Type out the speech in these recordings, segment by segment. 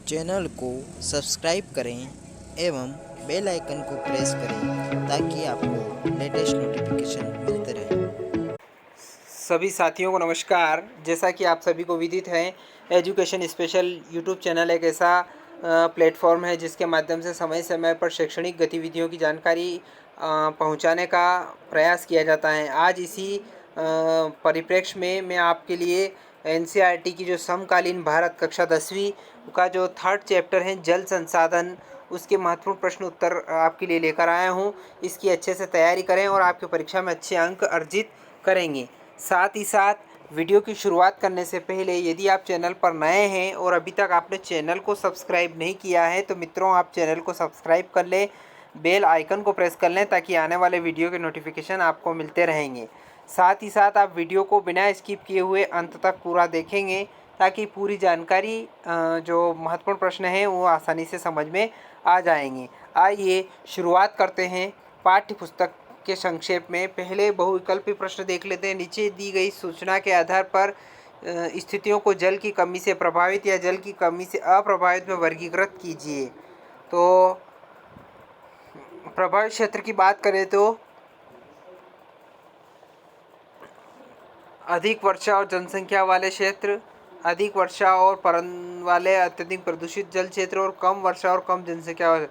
Channel को subscribe करें एवं बेल आइकन को प्रेस करें ताकि आपको लेटेस्ट नोटिफिकेशन मिलते रहें। सभी साथियों को नमस्कार। जैसा कि आप सभी को विदित है, एजुकेशन स्पेशल यूट्यूब चैनल एक ऐसा प्लेटफॉर्म है जिसके माध्यम से समय समय पर शैक्षणिक गतिविधियों की जानकारी पहुंचाने का प्रयास किया जाता है। आज इसी परिप्रेक्ष्य में मैं आपके लिए एनसीईआरटी की जो समकालीन भारत कक्षा 10वीं का जो थर्ड चैप्टर है जल संसाधन, उसके महत्वपूर्ण प्रश्न उत्तर आपके लिए लेकर आया हूँ। इसकी अच्छे से तैयारी करें और आपकी परीक्षा में अच्छे अंक अर्जित करेंगे। साथ ही साथ वीडियो की शुरुआत करने से पहले यदि आप चैनल पर नए हैं और अभी तक आपने चैनल को सब्सक्राइब नहीं किया है तो मित्रों आप चैनल को सब्सक्राइब कर लें, बेल आइकन को प्रेस कर लें ताकि आने वाले वीडियो के नोटिफिकेशन आपको मिलते रहेंगे। साथ ही साथ आप वीडियो को बिना स्किप किए हुए अंत तक पूरा देखेंगे ताकि पूरी जानकारी जो महत्वपूर्ण प्रश्न हैं वो आसानी से समझ में आ जाएंगे। आइए शुरुआत करते हैं पाठ्य पुस्तक के संक्षेप में। पहले बहुविकल्पी प्रश्न देख लेते हैं। नीचे दी गई सूचना के आधार पर स्थितियों को जल की कमी से प्रभावित या जल की कमी से अप्रभावित में वर्गीकृत कीजिए। तो प्रभावित क्षेत्र की बात करें तो अधिक वर्षा और जनसंख्या वाले क्षेत्र, अधिक वर्षा और परन वाले अत्यधिक प्रदूषित जल क्षेत्र और कम वर्षा और कम जनसंख्या वाले,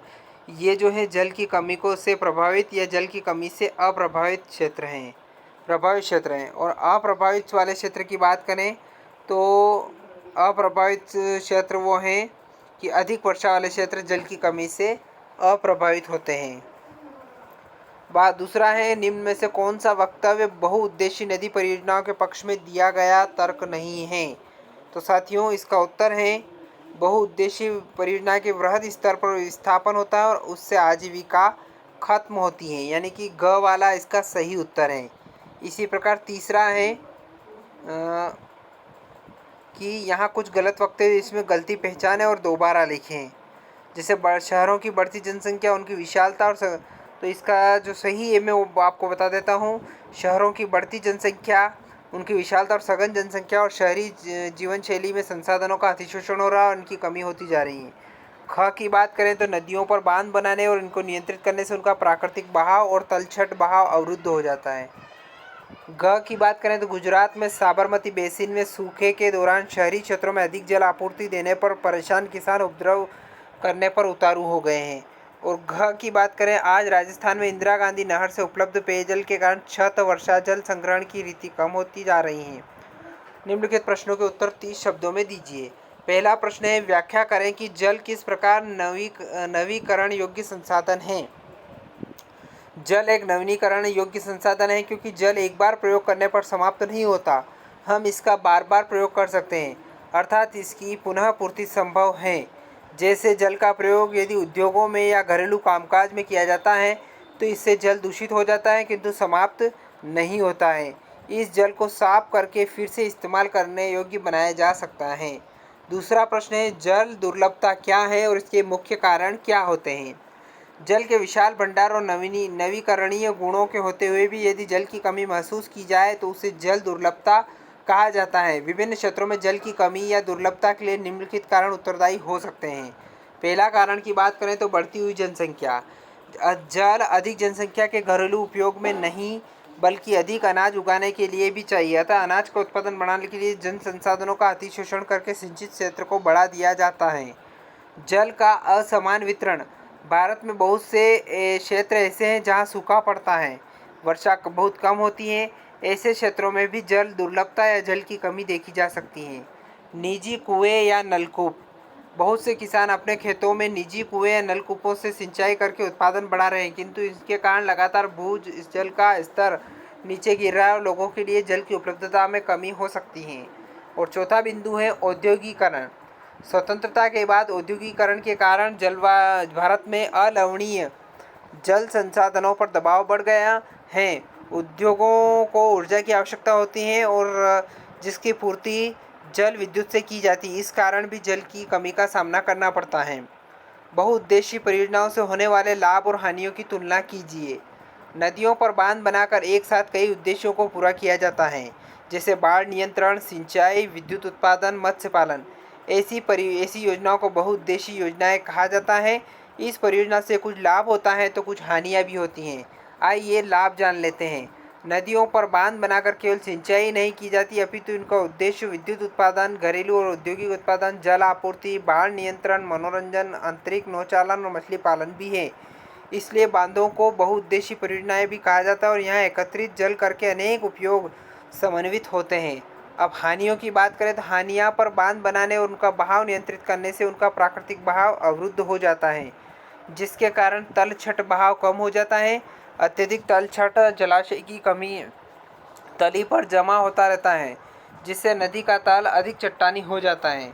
ये जो है जल की कमी को से प्रभावित या जल की कमी से अप्रभावित क्षेत्र हैं, प्रभावित क्षेत्र हैं। और अप्रभावित वाले क्षेत्र की बात करें तो अप्रभावित क्षेत्र वो हैं कि अधिक वर्षा वाले क्षेत्र जल की कमी से अप्रभावित होते हैं। बात दूसरा है, निम्न में से कौन सा वक्तव्य बहुउद्देशीय नदी परियोजनाओं के पक्ष में दिया गया तर्क नहीं है। तो साथियों इसका उत्तर है बहुउद्देशीय परियोजना के वृहद स्तर पर स्थापन होता है और उससे आजीविका खत्म होती है, यानी कि ग वाला इसका सही उत्तर है। इसी प्रकार तीसरा है कि यहाँ कुछ गलत वक्तव्य इसमें गलती पहचाने और दोबारा लिखें। जैसे शहरों की बढ़ती जनसंख्या, उनकी विशालता और तो इसका जो सही है मैं वो आपको बता देता हूँ। शहरों की बढ़ती जनसंख्या, उनकी विशालता और सघन जनसंख्या और शहरी जीवन शैली में संसाधनों का अतिशोषण हो रहा है और उनकी कमी होती जा रही है। ख की बात करें तो नदियों पर बांध बनाने और इनको नियंत्रित करने से उनका प्राकृतिक बहाव और तलछट बहाव अवरुद्ध हो जाता है। ग की बात करें तो गुजरात में साबरमती बेसिन में सूखे के दौरान शहरी क्षेत्रों में अधिक जल आपूर्ति देने पर परेशान किसान उपद्रव करने पर उतारू हो गए हैं। और घ की बात करें, आज राजस्थान में इंदिरा गांधी नहर से उपलब्ध पेयजल के कारण छत वर्षा जल संग्रहण की रीति कम होती जा रही है। निम्नलिखित प्रश्नों के उत्तर 30 शब्दों में दीजिए। पहला प्रश्न है, व्याख्या करें कि जल किस प्रकार नवीकरण योग्य संसाधन है। जल एक नवीनीकरण योग्य संसाधन है क्योंकि जल एक बार प्रयोग करने पर समाप्त नहीं होता, हम इसका बार बार प्रयोग कर सकते हैं, अर्थात इसकी पुनः पूर्ति संभव है। जैसे जल का प्रयोग यदि उद्योगों में या घरेलू कामकाज में किया जाता है तो इससे जल दूषित हो जाता है किंतु समाप्त नहीं होता है। इस जल को साफ करके फिर से इस्तेमाल करने योग्य बनाया जा सकता है। दूसरा प्रश्न है, जल दुर्लभता क्या है और इसके मुख्य कारण क्या होते हैं। जल के विशाल भंडार और नवीकरणीय गुणों के होते हुए भी यदि जल की कमी महसूस की जाए तो उसे जल दुर्लभता कहा जाता है। विभिन्न क्षेत्रों में जल की कमी या दुर्लभता के लिए निम्नलिखित कारण उत्तरदायी हो सकते हैं। पहला कारण की बात करें तो बढ़ती हुई जनसंख्या। जल अधिक जनसंख्या के घरेलू उपयोग में नहीं बल्कि अधिक अनाज उगाने के लिए भी चाहिए, अतः अनाज का उत्पादन बढ़ाने के लिए जन संसाधनों का अतिशोषण करके सिंचित क्षेत्र को बढ़ा दिया जाता है। जल का असमान वितरण। भारत में बहुत से क्षेत्र ऐसे हैं जहां सूखा पड़ता है, वर्षा बहुत कम होती है। ऐसे क्षेत्रों में भी जल दुर्लभता या जल की कमी देखी जा सकती है। निजी कुएं या नलकूप। बहुत से किसान अपने खेतों में निजी कुएं या नलकूपों से सिंचाई करके उत्पादन बढ़ा रहे हैं, किंतु इसके कारण लगातार जल का स्तर नीचे गिर रहा है और लोगों के लिए जल की उपलब्धता में कमी हो सकती है। और चौथा बिंदु है औद्योगिकरण। स्वतंत्रता के बाद औद्योगिकरण के कारण भारत में अलवणीय जल संसाधनों पर दबाव बढ़ गया है। उद्योगों को ऊर्जा की आवश्यकता होती है और जिसकी पूर्ति जल विद्युत से की जाती है, इस कारण भी जल की कमी का सामना करना पड़ता है। बहुउद्देशीय परियोजनाओं से होने वाले लाभ और हानियों की तुलना कीजिए। नदियों पर बांध बनाकर एक साथ कई उद्देश्यों को पूरा किया जाता है, जैसे बाढ़ नियंत्रण, सिंचाई, विद्युत उत्पादन, मत्स्य पालन। ऐसी योजनाओं को बहुउद्देशीय योजनाएं कहा जाता है। इस परियोजना से कुछ लाभ होता है तो कुछ हानियां भी होती हैं। आइए लाभ जान लेते हैं। नदियों पर बांध बनाकर केवल सिंचाई नहीं की जाती, अपितु इनका उद्देश्य विद्युत उत्पादन, घरेलू और औद्योगिक उत्पादन, जल आपूर्ति, बाढ़ नियंत्रण, मनोरंजन, आंतरिक नौचालन और मछली पालन भी है। इसलिए बांधों को बहुउद्देशीय परियोजनाएं भी कहा जाता है और यहाँ एकत्रित जल करके अनेक उपयोग समन्वित होते हैं। अब हानियों की बात करें तो हानियाँ पर बांध बनाने और उनका बहाव नियंत्रित करने से उनका प्राकृतिक बहाव अवरुद्ध हो जाता है, जिसके कारण तलछट बहाव कम हो जाता है। अत्यधिक तलछट जलाशय की कमी तली पर जमा होता रहता है, जिससे नदी का तल अधिक चट्टानी हो जाता है।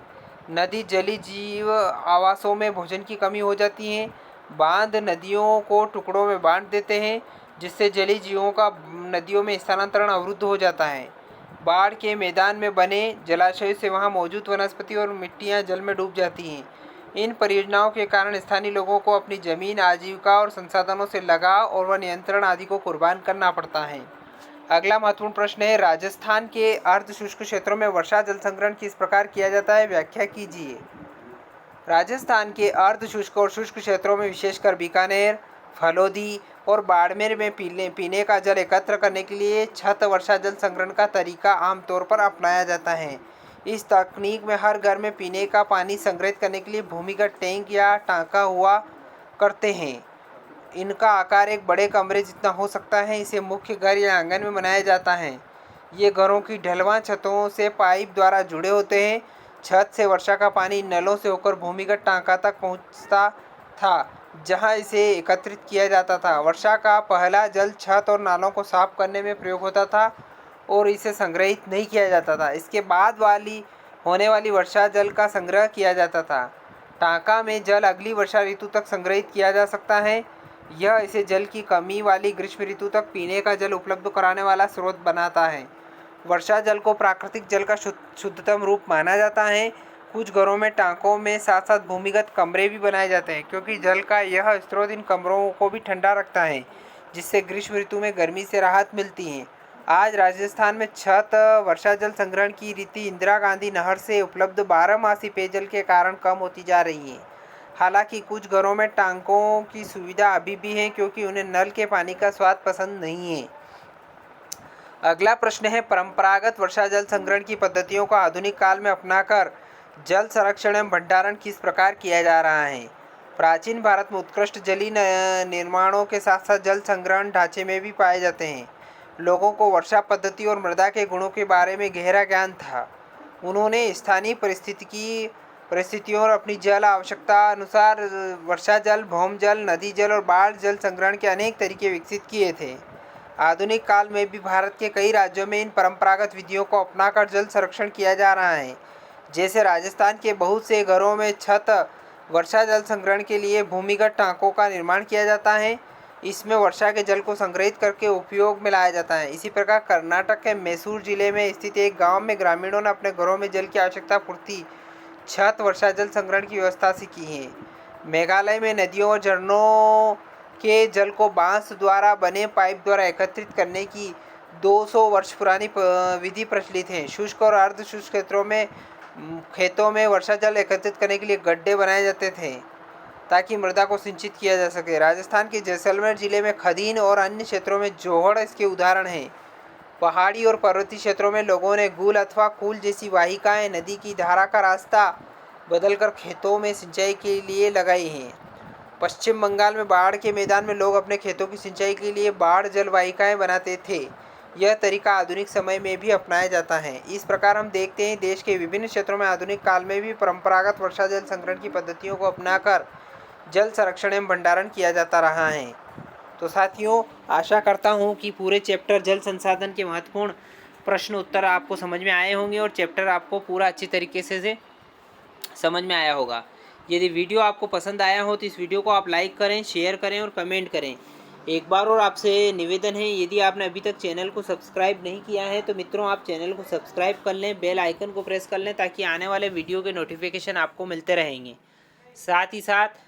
नदी जलीय जीव आवासों में भोजन की कमी हो जाती है। बांध नदियों को टुकड़ों में बांट देते हैं, जिससे जलीय जीवों का नदियों में स्थानांतरण अवरुद्ध हो जाता है। बाढ़ के मैदान में बने जलाशय से वहां मौजूद वनस्पति और मिट्टियां जल में डूब जाती हैं। इन परियोजनाओं के कारण स्थानीय लोगों को अपनी जमीन, आजीविका और संसाधनों से लगाव और व नियंत्रण आदि को कुर्बान करना पड़ता है। अगला महत्वपूर्ण प्रश्न है, राजस्थान के अर्ध शुष्क क्षेत्रों में वर्षा जल संग्रहण किस प्रकार किया जाता है, व्याख्या कीजिए। राजस्थान के अर्ध शुष्क और शुष्क क्षेत्रों में विशेषकर बीकानेर, फलोदी और बाड़मेर में पीने का जल एकत्र करने के लिए छत वर्षा जल संग्रहण का तरीका आमतौर पर अपनाया जाता है। इस तकनीक में हर घर में पीने का पानी संग्रहित करने के लिए भूमिगत टैंक या टांका हुआ करते हैं। इनका आकार एक बड़े कमरे जितना हो सकता है। इसे मुख्य घर या आंगन में बनाया जाता है। ये घरों की ढलवां छतों से पाइप द्वारा जुड़े होते हैं। छत से वर्षा का पानी नलों से होकर भूमिगत टांका तक पहुंचता था, जहां इसे एकत्रित किया जाता था। वर्षा का पहला जल छत और नालों को साफ करने में प्रयोग होता था और इसे संग्रहित नहीं किया जाता था। इसके बाद होने वाली वर्षा जल का संग्रह किया जाता था। टांका में जल अगली वर्षा ऋतु तक संग्रहित किया जा सकता है। यह इसे जल की कमी वाली ग्रीष्म ऋतु तक पीने का जल उपलब्ध कराने वाला स्रोत बनाता है। वर्षा जल को प्राकृतिक जल का शुद्धतम रूप माना जाता है। कुछ घरों में टांकों में साथ साथ भूमिगत कमरे भी बनाए जाते हैं, क्योंकि जल का यह स्रोत इन कमरों को भी ठंडा रखता है, जिससे ग्रीष्म ऋतु में गर्मी से राहत मिलती है। आज राजस्थान में छत वर्षा जल संग्रहण की रीति इंदिरा गांधी नहर से उपलब्ध 12 पेयजल के कारण कम होती जा रही है। हालांकि कुछ घरों में टांकों की सुविधा अभी भी है, क्योंकि उन्हें नल के पानी का स्वाद पसंद नहीं है। अगला प्रश्न है, परंपरागत वर्षा जल संग्रहण की पद्धतियों को आधुनिक काल में अपनाकर जल संरक्षण एवं भंडारण किस प्रकार किया जा रहा है। प्राचीन भारत में उत्कृष्ट जलीय निर्माणों के साथ साथ जल संग्रहण ढांचे में भी पाए जाते हैं। लोगों को वर्षा पद्धति और मृदा के गुणों के बारे में गहरा ज्ञान था। उन्होंने स्थानीय परिस्थितियों और अपनी जल आवश्यकता अनुसार वर्षा जल, भौम जल, नदी जल और बाढ़ जल संग्रहण के अनेक तरीके विकसित किए थे। आधुनिक काल में भी भारत के कई राज्यों में इन परंपरागत विधियों को अपनाकर जल संरक्षण किया जा रहा है। जैसे राजस्थान के बहुत से घरों में छत वर्षा जल संग्रहण के लिए भूमिगत टांकों का निर्माण किया जाता है। इसमें वर्षा के जल को संग्रहित करके उपयोग में लाया जाता है। इसी प्रकार कर्नाटक के मैसूर जिले में स्थित एक गांव में ग्रामीणों ने अपने घरों में जल की आवश्यकता पूर्ति छत वर्षा जल संग्रहण की व्यवस्था से की है। मेघालय में नदियों और झरनों के जल को बांस द्वारा बने पाइप द्वारा एकत्रित करने की 200 वर्ष पुरानी विधि प्रचलित है। शुष्क और अर्ध शुष्क खेतों में वर्षा जल एकत्रित करने के लिए गड्ढे बनाए जाते थे, ताकि मृदा को सिंचित किया जा सके। राजस्थान के जैसलमेर जिले में खदीन और अन्य क्षेत्रों में जोहड़ इसके उदाहरण हैं। पहाड़ी और पर्वतीय क्षेत्रों में लोगों ने गुल अथवा कूल जैसी वाहिकाएं नदी की धारा का रास्ता बदलकर खेतों में सिंचाई के लिए लगाई हैं। पश्चिम बंगाल में बाढ़ के मैदान में लोग अपने खेतों की सिंचाई के लिए बाढ़ जल वाहिकाएं बनाते थे। यह तरीका आधुनिक समय में भी अपनाया जाता है। इस प्रकार हम देखते हैं देश के विभिन्न क्षेत्रों में आधुनिक काल में भी परंपरागत वर्षा जल संग्रहण की पद्धतियों को अपनाकर जल संरक्षण एवं भंडारण किया जाता रहा है। तो साथियों, आशा करता हूँ कि पूरे चैप्टर जल संसाधन के महत्वपूर्ण प्रश्न उत्तर आपको समझ में आए होंगे और चैप्टर आपको पूरा अच्छी तरीके से समझ में आया होगा। यदि वीडियो आपको पसंद आया हो तो इस वीडियो को आप लाइक करें, शेयर करें और कमेंट करें। एक बार और आपसे निवेदन है, यदि आपने अभी तक चैनल को सब्सक्राइब नहीं किया है तो मित्रों आप चैनल को सब्सक्राइब कर लें, बेल आइकन को प्रेस कर लें, ताकि आने वाले वीडियो के नोटिफिकेशन आपको मिलते रहेंगे। साथ ही साथ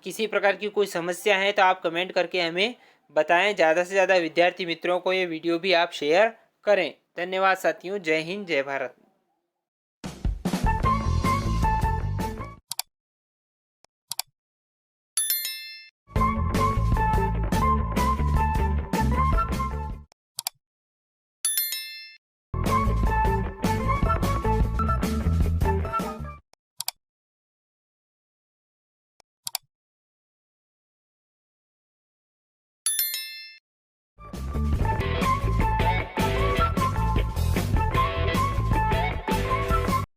किसी प्रकार की कोई समस्या है तो आप कमेंट करके हमें बताएं। ज़्यादा से ज़्यादा विद्यार्थी मित्रों को ये वीडियो भी आप शेयर करें। धन्यवाद साथियों। जय हिंद, जय भारत।